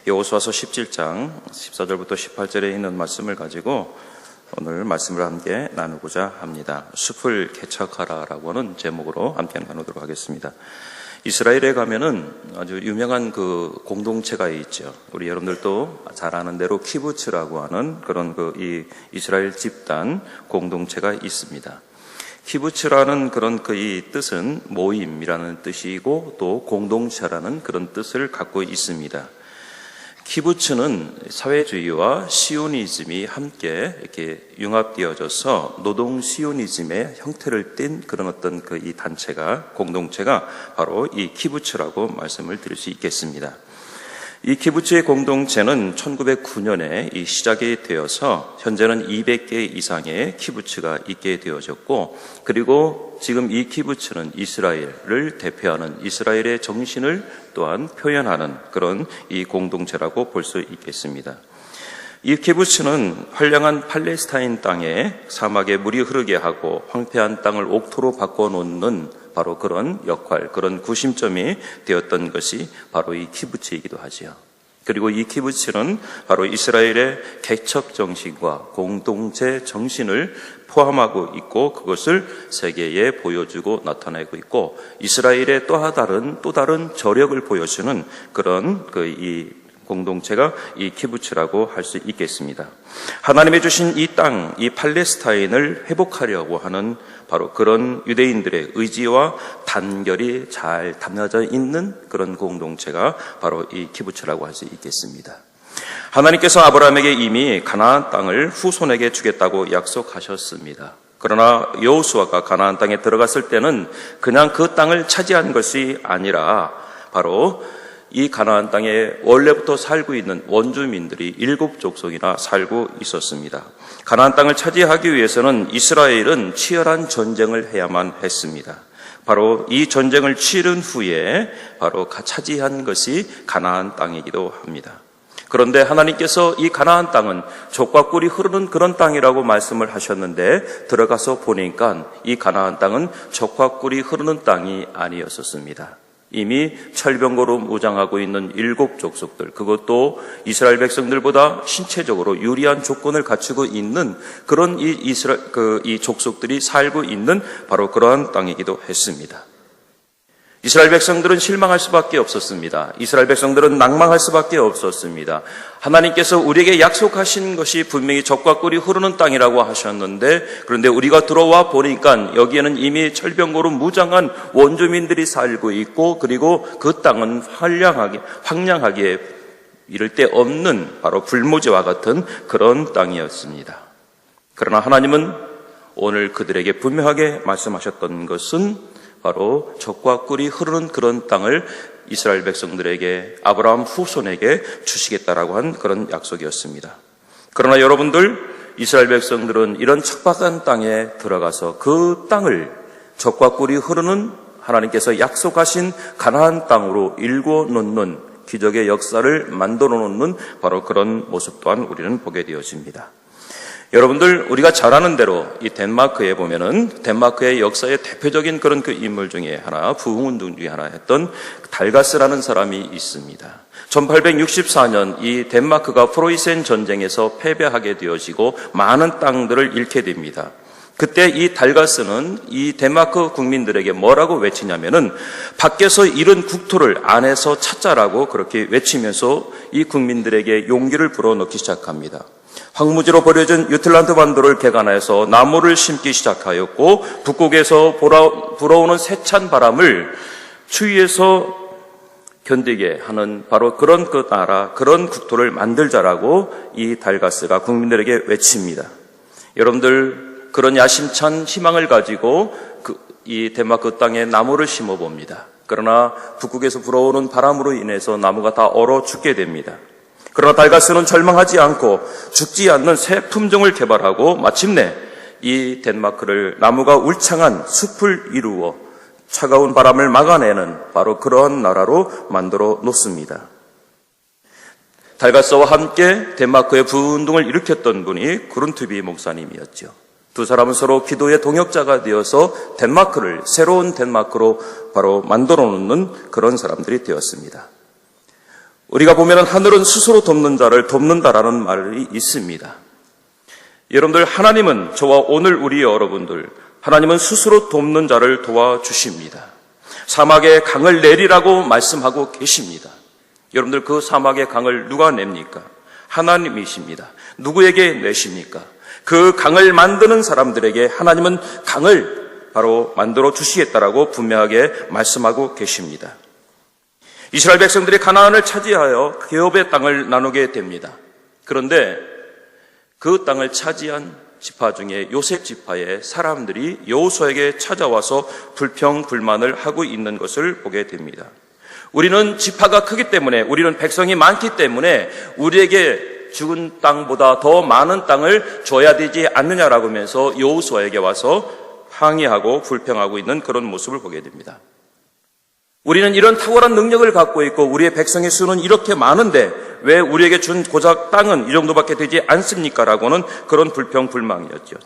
여호수아서 17장 14절부터 18절에 있는 말씀을 가지고 오늘 말씀을 함께 나누고자 합니다. 숲을 개척하라라고 하는 제목으로 함께 나누도록 하겠습니다. 이스라엘에 가면은 아주 유명한 그 공동체가 있죠. 우리 여러분들도 잘 아는 대로 키부츠라고 하는 그런 이 이스라엘 집단 공동체가 있습니다. 키부츠라는 그런 이 뜻은 모임이라는 뜻이고 또 공동체라는 그런 뜻을 갖고 있습니다. 키부츠는 사회주의와 시오니즘이 함께 이렇게 융합되어져서 노동 시오니즘의 형태를 띤 그런 어떤 이 단체가, 공동체가 바로 이 키부츠라고 말씀을 드릴 수 있겠습니다. 이 키부츠의 공동체는 1909년에 시작이 되어서 현재는 200개 이상의 키부츠가 있게 되어졌고, 그리고 지금 이 키부츠는 이스라엘을 대표하는 이스라엘의 정신을 또한 표현하는 그런 이 공동체라고 볼 수 있겠습니다. 이 키부츠는 황량한 팔레스타인 땅에 사막에 물이 흐르게 하고 황폐한 땅을 옥토로 바꿔놓는 바로 그런 역할, 그런 구심점이 되었던 것이 바로 이 키부츠이기도 하지요. 그리고 이 키부츠는 바로 이스라엘의 개척 정신과 공동체 정신을 포함하고 있고 그것을 세계에 보여주고 나타내고 있고 이스라엘의 또 다른 저력을 보여주는 그런 이 공동체가 이 키부츠라고 할 수 있겠습니다. 하나님이 주신 이 땅, 이 팔레스타인을 회복하려고 하는 바로 그런 유대인들의 의지와 단결이 잘 담겨져 있는 그런 공동체가 바로 이 키부츠라고 할 수 있겠습니다. 하나님께서 아브라함에게 이미 가나안 땅을 후손에게 주겠다고 약속하셨습니다. 그러나 여호수아가 가나안 땅에 들어갔을 때는 그냥 그 땅을 차지한 것이 아니라 바로 이 가나안 땅에 원래부터 살고 있는 원주민들이 7족속이나 살고 있었습니다. 가나안 땅을 차지하기 위해서는 이스라엘은 치열한 전쟁을 해야만 했습니다. 바로 이 전쟁을 치른 후에 바로 차지한 것이 가나안 땅이기도 합니다. 그런데 하나님께서 이 가나안 땅은 족과 꿀이 흐르는 그런 땅이라고 말씀을 하셨는데 들어가서 보니까 이 가나안 땅은 족과 꿀이 흐르는 땅이 아니었었습니다. 이미 철병거로 무장하고 있는 7족속들, 그것도 이스라엘 백성들보다 신체적으로 유리한 조건을 갖추고 있는 그런 이 족속들이 살고 있는 바로 그러한 땅이기도 했습니다. 이스라엘 백성들은 실망할 수밖에 없었습니다. 이스라엘 백성들은 낭망할 수밖에 없었습니다. 하나님께서 우리에게 약속하신 것이 분명히 젖과 꿀이 흐르는 땅이라고 하셨는데 그런데 우리가 들어와 보니까 여기에는 이미 철병거로 무장한 원주민들이 살고 있고 그리고 그 땅은 황량하게 이를 데 없는 바로 불모지와 같은 그런 땅이었습니다. 그러나 하나님은 오늘 그들에게 분명하게 말씀하셨던 것은 바로 젖과 꿀이 흐르는 그런 땅을 이스라엘 백성들에게 아브라함 후손에게 주시겠다라고 한 그런 약속이었습니다. 그러나 여러분들 이스라엘 백성들은 이런 척박한 땅에 들어가서 그 땅을 젖과 꿀이 흐르는 하나님께서 약속하신 가나안 땅으로 일궈 놓는 기적의 역사를 만들어 놓는 바로 그런 모습 또한 우리는 보게 되어집니다. 여러분들 우리가 잘 아는 대로 이 덴마크에 보면은 덴마크의 역사의 대표적인 그런 그 인물 중에 하나, 부흥운동 중에 하나 했던 달가스라는 사람이 있습니다. 1864년 이 덴마크가 프로이센 전쟁에서 패배하게 되어지고 많은 땅들을 잃게 됩니다. 그때 이 달가스는 이 덴마크 국민들에게 뭐라고 외치냐면은 밖에서 잃은 국토를 안에서 찾자라고 그렇게 외치면서 이 국민들에게 용기를 불어넣기 시작합니다. 황무지로 버려진 유틀란드 반도를 개간해서 나무를 심기 시작하였고 북극에서 불어오는 세찬 바람을 추위에서 견디게 하는 바로 그런 그 나라, 그런 국토를 만들자라고 이 달가스가 국민들에게 외칩니다. 여러분들 그런 야심찬 희망을 가지고 이 덴마크 땅에 나무를 심어봅니다. 그러나 북극에서 불어오는 바람으로 인해서 나무가 다 얼어 죽게 됩니다. 그러나 달가스는 절망하지 않고 죽지 않는 새 품종을 개발하고 마침내 이 덴마크를 나무가 울창한 숲을 이루어 차가운 바람을 막아내는 바로 그러한 나라로 만들어 놓습니다. 달가스와 함께 덴마크의 부운동을 일으켰던 분이 그룬트비 목사님이었죠. 두 사람은 서로 기도의 동역자가 되어서 덴마크를 새로운 덴마크로 바로 만들어 놓는 그런 사람들이 되었습니다. 우리가 보면 하늘은 스스로 돕는 자를 돕는다라는 말이 있습니다. 여러분들, 하나님은 저와 오늘 우리 여러분들, 하나님은 스스로 돕는 자를 도와주십니다. 사막에 강을 내리라고 말씀하고 계십니다. 여러분들, 그 사막의 강을 누가 냅니까? 하나님이십니다. 누구에게 내십니까? 그 강을 만드는 사람들에게 하나님은 강을 바로 만들어 주시겠다라고 분명하게 말씀하고 계십니다. 이스라엘 백성들이 가나안을 차지하여 개업의 땅을 나누게 됩니다. 그런데 그 땅을 차지한 지파 중에 요셉 지파의 사람들이 여호수아에게 찾아와서 불평불만을 하고 있는 것을 보게 됩니다. 우리는 지파가 크기 때문에, 우리는 백성이 많기 때문에 우리에게 죽은 땅보다 더 많은 땅을 줘야 되지 않느냐라고 하면서 여호수아에게 와서 항의하고 불평하고 있는 그런 모습을 보게 됩니다. 우리는 이런 탁월한 능력을 갖고 있고 우리의 백성의 수는 이렇게 많은데 왜 우리에게 준 고작 땅은 이 정도밖에 되지 않습니까? 라고는 그런 불평불만이었죠.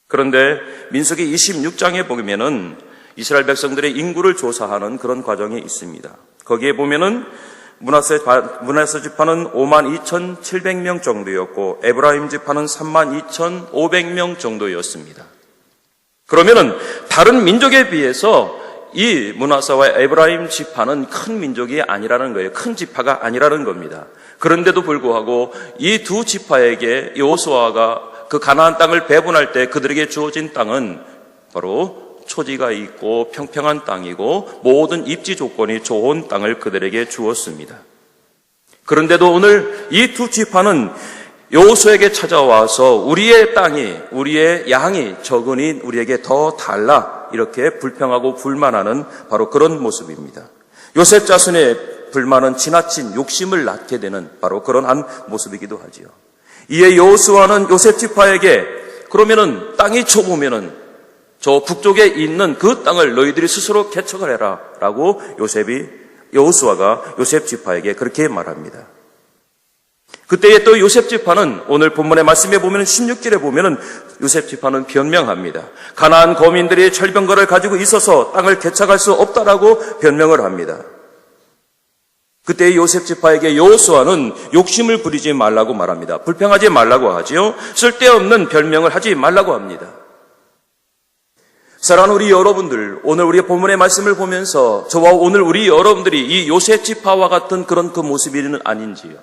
그런데 민수기 26장에 보면은 이스라엘 백성들의 인구를 조사하는 그런 과정이 있습니다. 거기에 보면은 므낫세 지파는 52,700명 정도였고 에브라임 지파는 32,500명 정도였습니다. 그러면은 다른 민족에 비해서 이 므낫세와 에브라임 지파는 큰 민족이 아니라는 거예요. 큰 지파가 아니라는 겁니다. 그런데도 불구하고 이 두 지파에게 여호수아가 그 가나안 땅을 배분할 때 그들에게 주어진 땅은 바로 초지가 있고 평평한 땅이고 모든 입지 조건이 좋은 땅을 그들에게 주었습니다. 그런데도 오늘 이 두 지파는 여호수아에게 찾아와서 우리의 땅이, 우리의 양이 적으니 우리에게 더 달라, 이렇게 불평하고 불만하는 바로 그런 모습입니다. 요셉 자손의 불만은 지나친 욕심을 낳게 되는 바로 그런 한 모습이기도 하지요. 이에 여호수아는 요셉 지파에게 그러면은 땅이 좁으면은 저 북쪽에 있는 그 땅을 너희들이 스스로 개척을 해라 라고 여호수아가 요셉 지파에게 그렇게 말합니다. 그때에 또 요셉 지파는 오늘 본문의 말씀에 보면 16절에 보면은 요셉 지파는 변명합니다. 가나안 거민들이 철병거를 가지고 있어서 땅을 개척할 수 없다라고 변명을 합니다. 그때 요셉 지파에게 여호수아는 욕심을 부리지 말라고 말합니다. 불평하지 말라고 하지요. 쓸데없는 변명을 하지 말라고 합니다. 사랑하는 우리 여러분들, 오늘 우리 본문의 말씀을 보면서 저와 오늘 우리 여러분들이 이 요셉 지파와 같은 그런 그 모습이 아닌지요.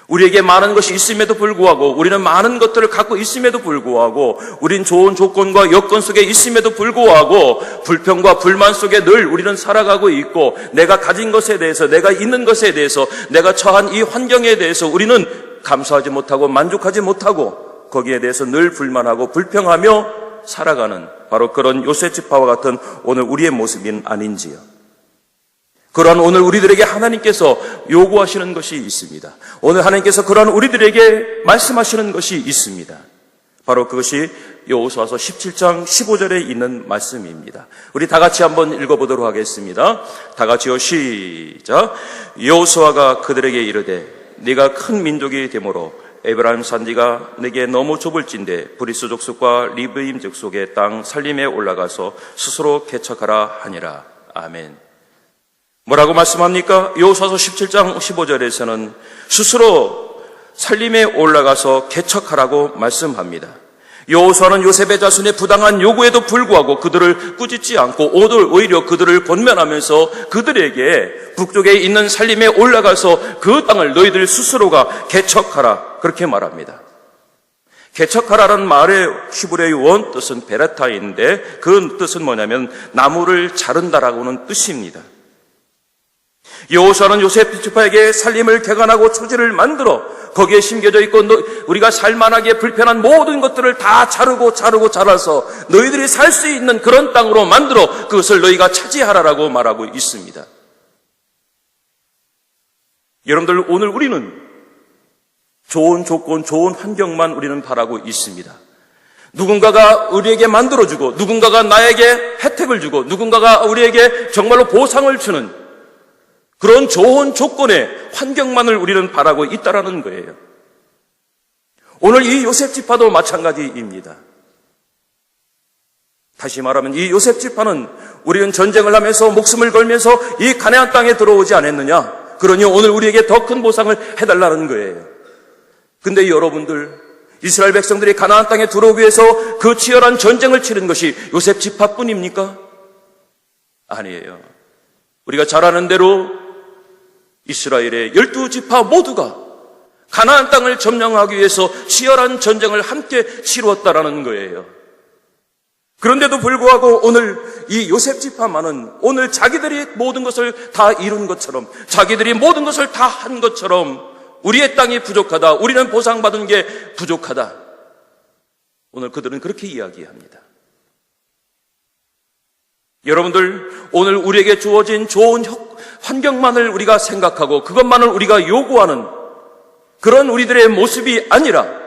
우리에게 많은 것이 있음에도 불구하고, 우리는 많은 것들을 갖고 있음에도 불구하고, 우린 좋은 조건과 여건 속에 있음에도 불구하고 불평과 불만 속에 늘 우리는 살아가고 있고, 내가 가진 것에 대해서, 내가 있는 것에 대해서, 내가 처한 이 환경에 대해서 우리는 감사하지 못하고 만족하지 못하고 거기에 대해서 늘 불만하고 불평하며 살아가는 바로 그런 요셉 지파와 같은 오늘 우리의 모습은 아닌지요. 그러한 오늘 우리들에게 하나님께서 요구하시는 것이 있습니다. 오늘 하나님께서 그러한 우리들에게 말씀하시는 것이 있습니다. 바로 그것이 여호수아서 17장 15절에 있는 말씀입니다. 우리 다 같이 한번 읽어보도록 하겠습니다. 다 같이요, 시작. 여호수아가 그들에게 이르되 네가 큰 민족이 되므로 에브라임 산지가 내게 너무 좁을진대 브리스 족속과 리브임 족속의 땅 살림에 올라가서 스스로 개척하라 하니라. 아멘. 뭐라고 말씀합니까? 여호수아서 17장 15절에서는 스스로 살림에 올라가서 개척하라고 말씀합니다. 여호수아는 요셉의 자손의 부당한 요구에도 불구하고 그들을 꾸짖지 않고 오히려 그들을 권면하면서 그들에게 북쪽에 있는 살림에 올라가서 그 땅을 너희들 스스로가 개척하라, 그렇게 말합니다. 개척하라는 말의 히브리어 원 뜻은 베레타인데 그 뜻은 뭐냐면 나무를 자른다라고는 뜻입니다. 여호수아는 요셉 지파에게 살림을 개간하고 초지를 만들어 거기에 심겨져 있고 우리가 살만하게 불편한 모든 것들을 다 자르고 자라서 너희들이 살 수 있는 그런 땅으로 만들어 그것을 너희가 차지하라라고 말하고 있습니다. 여러분들, 오늘 우리는 좋은 조건, 좋은 환경만 우리는 바라고 있습니다. 누군가가 우리에게 만들어주고 누군가가 나에게 혜택을 주고 누군가가 우리에게 정말로 보상을 주는 그런 좋은 조건의 환경만을 우리는 바라고 있다라는 거예요. 오늘 이 요셉 지파도 마찬가지입니다. 다시 말하면 이 요셉 지파는 우리는 전쟁을 하면서 목숨을 걸면서 이 가나안 땅에 들어오지 않았느냐? 그러니 오늘 우리에게 더 큰 보상을 해달라는 거예요. 근데 여러분들, 이스라엘 백성들이 가나안 땅에 들어오기 위해서 그 치열한 전쟁을 치른 것이 요셉 지파뿐입니까? 아니에요. 우리가 잘 아는 대로 이스라엘의 12지파 모두가 가나안 땅을 점령하기 위해서 치열한 전쟁을 함께 치루었다라는 거예요. 그런데도 불구하고 오늘 이 요셉 지파만은 오늘 자기들이 모든 것을 다 이룬 것처럼, 자기들이 모든 것을 다 한 것처럼 우리의 땅이 부족하다, 우리는 보상받은 게 부족하다, 오늘 그들은 그렇게 이야기합니다. 여러분들, 오늘 우리에게 주어진 좋은 환경만을 우리가 생각하고 그것만을 우리가 요구하는 그런 우리들의 모습이 아니라,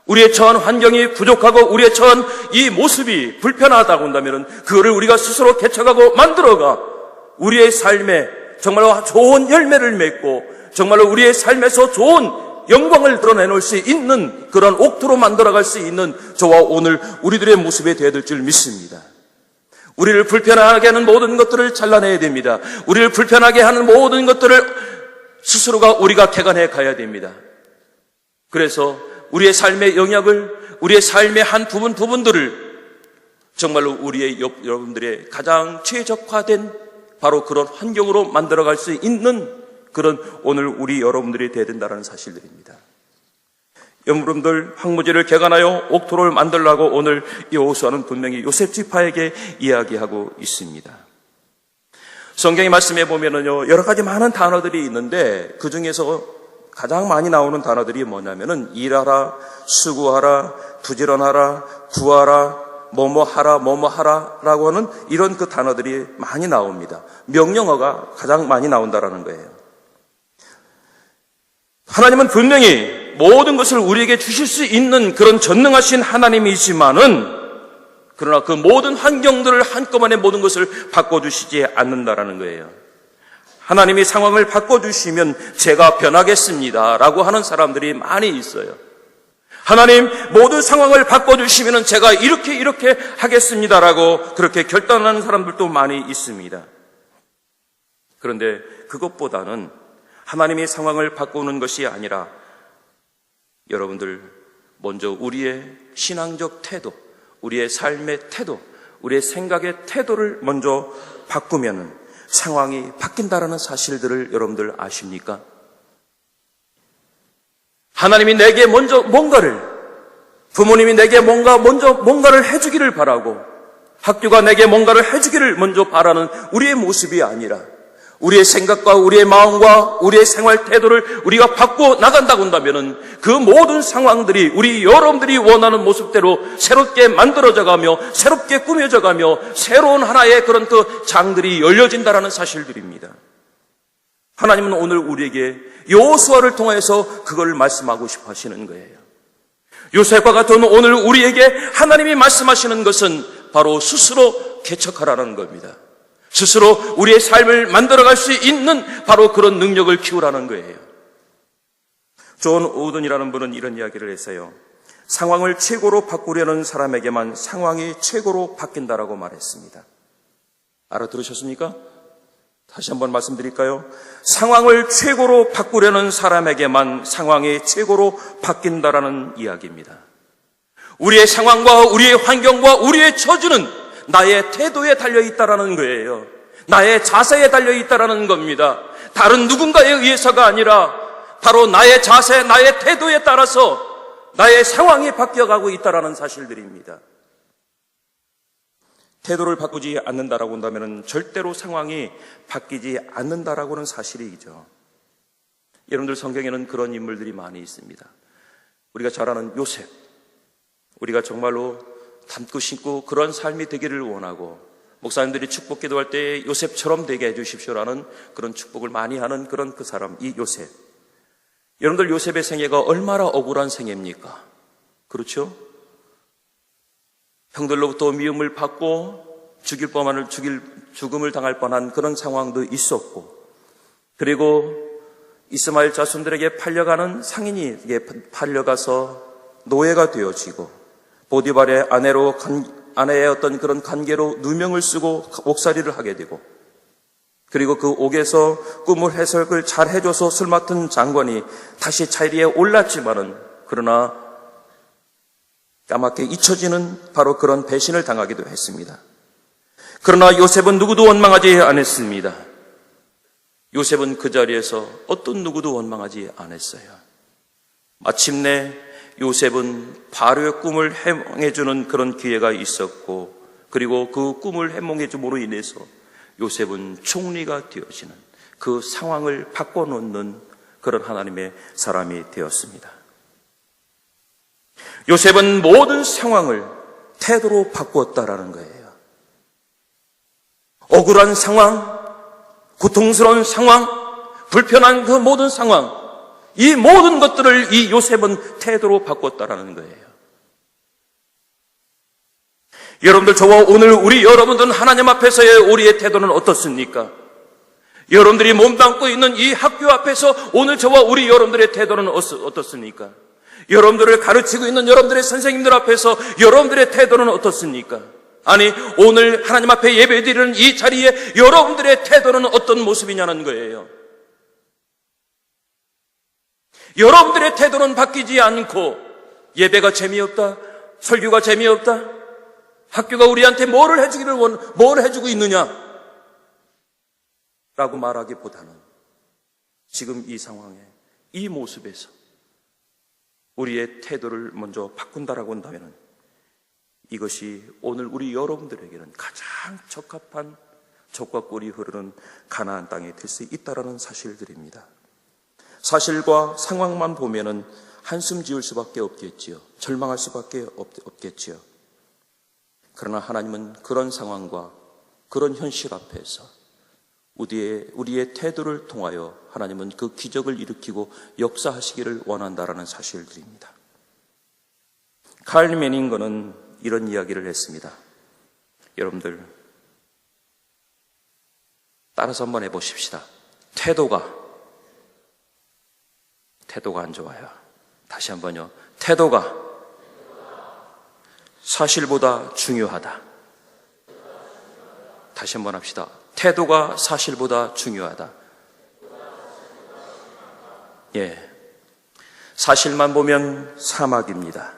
우리의 처한 환경이 부족하고 우리의 처한 이 모습이 불편하다고 한다면 그거를 우리가 스스로 개척하고 만들어가 우리의 삶에 정말로 좋은 열매를 맺고 정말로 우리의 삶에서 좋은 영광을 드러내놓을 수 있는 그런 옥토로 만들어갈 수 있는 저와 오늘 우리들의 모습이 되어야 될 줄 믿습니다. 우리를 불편하게 하는 모든 것들을 잘라내야 됩니다. 우리를 불편하게 하는 모든 것들을 스스로가 우리가 개간해 가야 됩니다. 그래서 우리의 삶의 영역을, 우리의 삶의 한 부분들을 정말로 우리의 여러분들의 가장 최적화된 바로 그런 환경으로 만들어갈 수 있는 그런 오늘 우리 여러분들이 되어야 된다는 사실들입니다. 여러분들, 황무지를 개간하여 옥토를 만들라고 오늘 여호수아는 분명히 요셉 지파에게 이야기하고 있습니다. 성경의 말씀에 보면은요, 여러 가지 많은 단어들이 있는데 그 중에서 가장 많이 나오는 단어들이 뭐냐면은 일하라, 수고하라, 부지런하라, 구하라, 뭐뭐하라, 뭐뭐하라라고 하는 이런 그 단어들이 많이 나옵니다. 명령어가 가장 많이 나온다라는 거예요. 하나님은 분명히 모든 것을 우리에게 주실 수 있는 그런 전능하신 하나님이지만은 그러나 그 모든 환경들을 한꺼번에 모든 것을 바꿔주시지 않는다라는 거예요. 하나님이 상황을 바꿔주시면 제가 변하겠습니다 라고 하는 사람들이 많이 있어요. 하나님, 모든 상황을 바꿔주시면 제가 이렇게 하겠습니다라고 그렇게 결단하는 사람들도 많이 있습니다. 그런데 그것보다는 하나님이 상황을 바꾸는 것이 아니라 여러분들, 먼저 우리의 신앙적 태도, 우리의 삶의 태도, 우리의 생각의 태도를 먼저 바꾸면 상황이 바뀐다라는 사실들을 여러분들 아십니까? 하나님이 내게 먼저 뭔가를, 부모님이 내게 먼저 뭔가를 해주기를 바라고 학교가 내게 뭔가를 해주기를 먼저 바라는 우리의 모습이 아니라 우리의 생각과 우리의 마음과 우리의 생활 태도를 우리가 바꿔 나간다고 한다면 그 모든 상황들이 우리 여러분들이 원하는 모습대로 새롭게 만들어져가며 새롭게 꾸며져가며 새로운 하나의 그런 그 장들이 열려진다라는 사실들입니다. 하나님은 오늘 우리에게 여호수아를 통해서 그걸 말씀하고 싶어 하시는 거예요. 요셉과 같은 오늘 우리에게 하나님이 말씀하시는 것은 바로 스스로 개척하라는 겁니다. 스스로 우리의 삶을 만들어갈 수 있는 바로 그런 능력을 키우라는 거예요. 존 오든이라는 분은 이런 이야기를 했어요. 상황을 최고로 바꾸려는 사람에게만 상황이 최고로 바뀐다라고 말했습니다. 알아들으셨습니까? 다시 한번 말씀드릴까요? 상황을 최고로 바꾸려는 사람에게만 상황이 최고로 바뀐다라는 이야기입니다. 우리의 상황과 우리의 환경과 우리의 처지는 나의 태도에 달려있다라는 거예요. 나의 자세에 달려있다라는 겁니다. 다른 누군가에 의해서가 아니라 바로 나의 자세, 나의 태도에 따라서 나의 상황이 바뀌어가고 있다라는 사실들입니다. 태도를 바꾸지 않는다라고 한다면 절대로 상황이 바뀌지 않는다라고 하는 사실이죠. 여러분들, 성경에는 그런 인물들이 많이 있습니다. 우리가 잘 아는 요셉, 우리가 정말로 닮고 심고 그런 삶이 되기를 원하고 목사님들이 축복 기도할 때 요셉처럼 되게 해주십시오라는 그런 축복을 많이 하는 그런 그 사람, 이 요셉. 여러분들, 요셉의 생애가 얼마나 억울한 생애입니까? 그렇죠? 형들로부터 미움을 받고 죽음을 당할 뻔한 그런 상황도 있었고, 그리고 이스마엘 자손들에게 팔려가는 상인이 팔려가서 노예가 되어지고, 보디발의 아내로 아내의 어떤 그런 관계로 누명을 쓰고 옥살이를 하게 되고, 그리고 그 옥에서 꿈을 해석을 잘 해줘서 술 맡은 장관이 다시 자리에 올랐지만은, 그러나 까맣게 잊혀지는 바로 그런 배신을 당하기도 했습니다. 그러나 요셉은 누구도 원망하지 않았습니다. 요셉은 그 자리에서 어떤 누구도 원망하지 않았어요. 마침내 요셉은 바로의 꿈을 해몽해주는 그런 기회가 있었고, 그리고 그 꿈을 해몽해줌으로 인해서 요셉은 총리가 되어지는 그 상황을 바꿔놓는 그런 하나님의 사람이 되었습니다. 요셉은 모든 상황을 태도로 바꾸었다라는 거예요. 억울한 상황, 고통스러운 상황, 불편한 그 모든 상황, 이 모든 것들을 이 요셉은 태도로 바꿨다라는 거예요. 여러분들, 저와 오늘 우리 여러분들은 하나님 앞에서의 우리의 태도는 어떻습니까? 여러분들이 몸담고 있는 이 학교 앞에서 오늘 저와 우리 여러분들의 태도는 어떻습니까? 여러분들을 가르치고 있는 여러분들의 선생님들 앞에서 여러분들의 태도는 어떻습니까? 아니, 오늘 하나님 앞에 예배드리는 이 자리에 여러분들의 태도는 어떤 모습이냐는 거예요. 여러분들의 태도는 바뀌지 않고 예배가 재미없다, 설교가 재미없다, 학교가 우리한테 뭘 해주고 있느냐 라고 말하기보다는 지금 이 상황에, 이 모습에서 우리의 태도를 먼저 바꾼다라고 한다면 이것이 오늘 우리 여러분들에게는 가장 적합한 젖과 꿀이 흐르는 가나안 땅이 될 수 있다라는 사실들입니다. 사실과 상황만 보면은 한숨 지을 수밖에 없겠지요. 절망할 수밖에 없겠지요. 그러나 하나님은 그런 상황과 그런 현실 앞에서 우리의 태도를 통하여 하나님은 그 기적을 일으키고 역사하시기를 원한다라는 사실들입니다. 칼 매닝거는 이런 이야기를 했습니다. 여러분들 따라서 한번 해보십시다. 태도가 안 좋아요. 다시 한번요. 태도가 사실보다 중요하다. 다시 한번 합시다. 태도가 사실보다 중요하다. 예. 사실만 보면 사막입니다.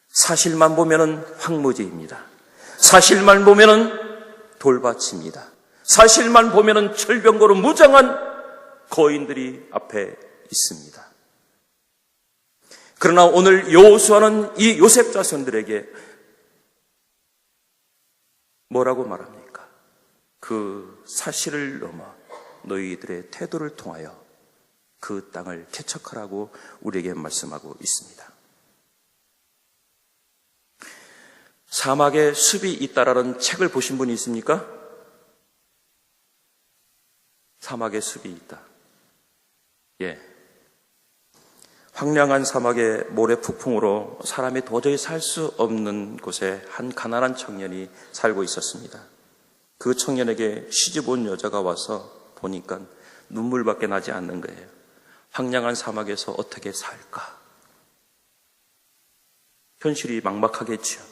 사실만 보면은 황무지입니다. 사실만 보면은 돌밭입니다. 사실만 보면은 철병거로 무장한 거인들이 앞에 있습니다. 그러나 오늘 여호수아는 이 요셉 자손들에게 뭐라고 말합니까? 그 사실을 넘어 너희들의 태도를 통하여 그 땅을 개척하라고 우리에게 말씀하고 있습니다. 사막에 숲이 있다라는 책을 보신 분이 있습니까? 사막에 숲이 있다. 예. 황량한 사막의 모래 폭풍으로 사람이 도저히 살 수 없는 곳에 한 가난한 청년이 살고 있었습니다. 그 청년에게 시집 온 여자가 와서 보니까 눈물밖에 나지 않는 거예요. 황량한 사막에서 어떻게 살까? 현실이 막막하겠죠.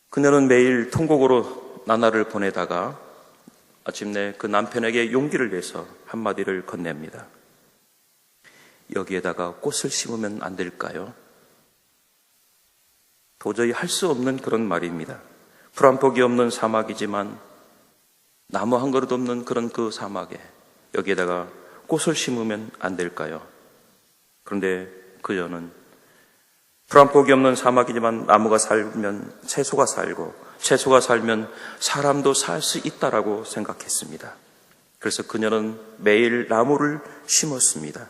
그녀는 매일 통곡으로 나날을 보내다가 마침내 그 남편에게 용기를 내서 한마디를 건넵니다. 여기에다가 꽃을 심으면 안 될까요? 도저히 할 수 없는 그런 말입니다. 풀 한 폭이 없는 사막이지만 나무 한 그릇 없는 그런 그 사막에 여기에다가 꽃을 심으면 안 될까요? 그런데 그녀는 풀 한 폭이 없는 사막이지만 나무가 살면 채소가 살고 채소가 살면 사람도 살 수 있다라고 생각했습니다. 그래서 그녀는 매일 나무를 심었습니다.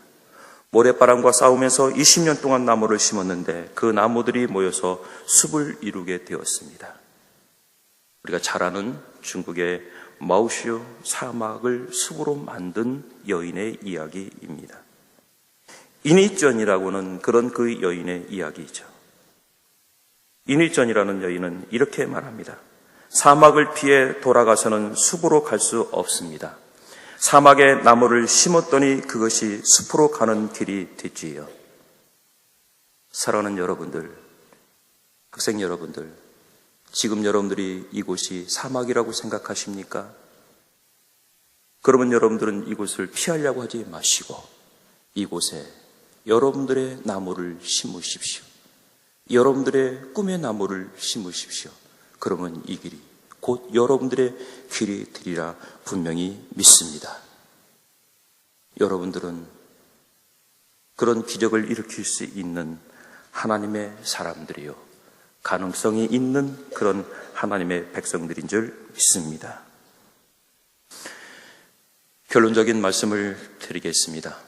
모래바람과 싸우면서 20년 동안 나무를 심었는데 그 나무들이 모여서 숲을 이루게 되었습니다. 우리가 잘 아는 중국의 마오슈 사막을 숲으로 만든 여인의 이야기입니다. 인위전이라고는 그런 그 여인의 이야기이죠. 인위전이라는 여인은 이렇게 말합니다. 사막을 피해 돌아가서는 숲으로 갈 수 없습니다. 사막에 나무를 심었더니 그것이 숲으로 가는 길이 됐지요. 사랑하는 여러분들, 학생 여러분들, 지금 여러분들이 이곳이 사막이라고 생각하십니까? 그러면 여러분들은 이곳을 피하려고 하지 마시고 이곳에 여러분들의 나무를 심으십시오. 여러분들의 꿈의 나무를 심으십시오. 그러면 이 길이 곧 여러분들의 길이 되리라 분명히 믿습니다. 여러분들은 그런 기적을 일으킬 수 있는 하나님의 사람들이요, 가능성이 있는 그런 하나님의 백성들인 줄 믿습니다. 결론적인 말씀을 드리겠습니다.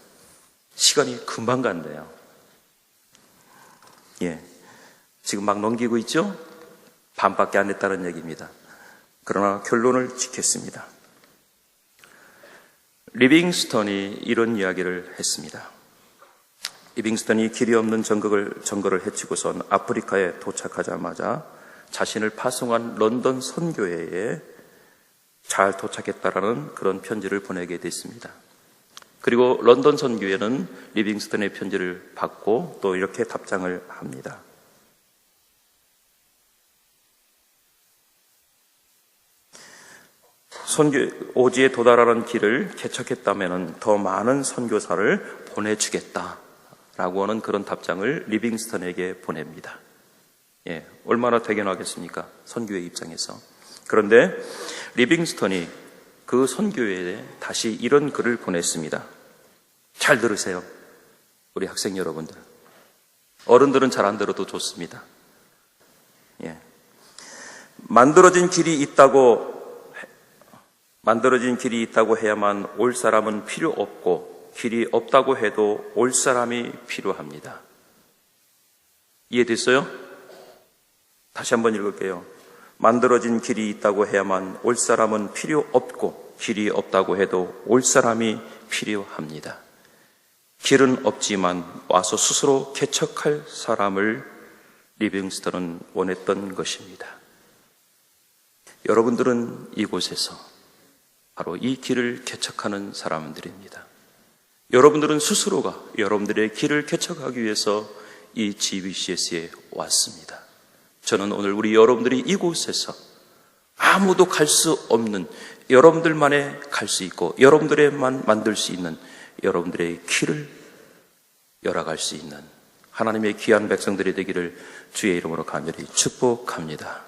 시간이 금방 간대요. 지금 막 넘기고 있죠? 반밖에 안 했다는 얘기입니다. 그러나 결론을 짓겠습니다. 리빙스턴이 이런 이야기를 했습니다. 리빙스턴이 길이 없는 정글을 헤치고선 아프리카에 도착하자마자 자신을 파송한 런던 선교회에 잘 도착했다라는 그런 편지를 보내게 됐습니다. 그리고 런던 선교회는 리빙스턴의 편지를 받고 또 이렇게 답장을 합니다. 오지에 도달하는 길을 개척했다면 더 많은 선교사를 보내주겠다라고 하는 그런 답장을 리빙스턴에게 보냅니다. 얼마나 대견하겠습니까? 선교회 입장에서. 그런데 리빙스턴이 그 선교회에 다시 이런 글을 보냈습니다. 잘 들으세요. 우리 학생 여러분들. 어른들은 잘 안 들어도 좋습니다. 만들어진 길이 있다고 해야만 올 사람은 필요 없고, 길이 없다고 해도 올 사람이 필요합니다. 이해됐어요? 다시 한번 읽을게요. 만들어진 길이 있다고 해야만 올 사람은 필요 없고, 길이 없다고 해도 올 사람이 필요합니다. 길은 없지만 와서 스스로 개척할 사람을 리빙스턴은 원했던 것입니다. 여러분들은 이곳에서 바로 이 길을 개척하는 사람들입니다. 여러분들은 스스로가 여러분들의 길을 개척하기 위해서 이 GBCS에 왔습니다. 저는 오늘 우리 여러분들이 이곳에서 아무도 갈 수 없는, 여러분들만의 갈 수 있고 여러분들에만 만들 수 있는 여러분들의 길을 열어갈 수 있는 하나님의 귀한 백성들이 되기를 주의 이름으로 간절히 축복합니다.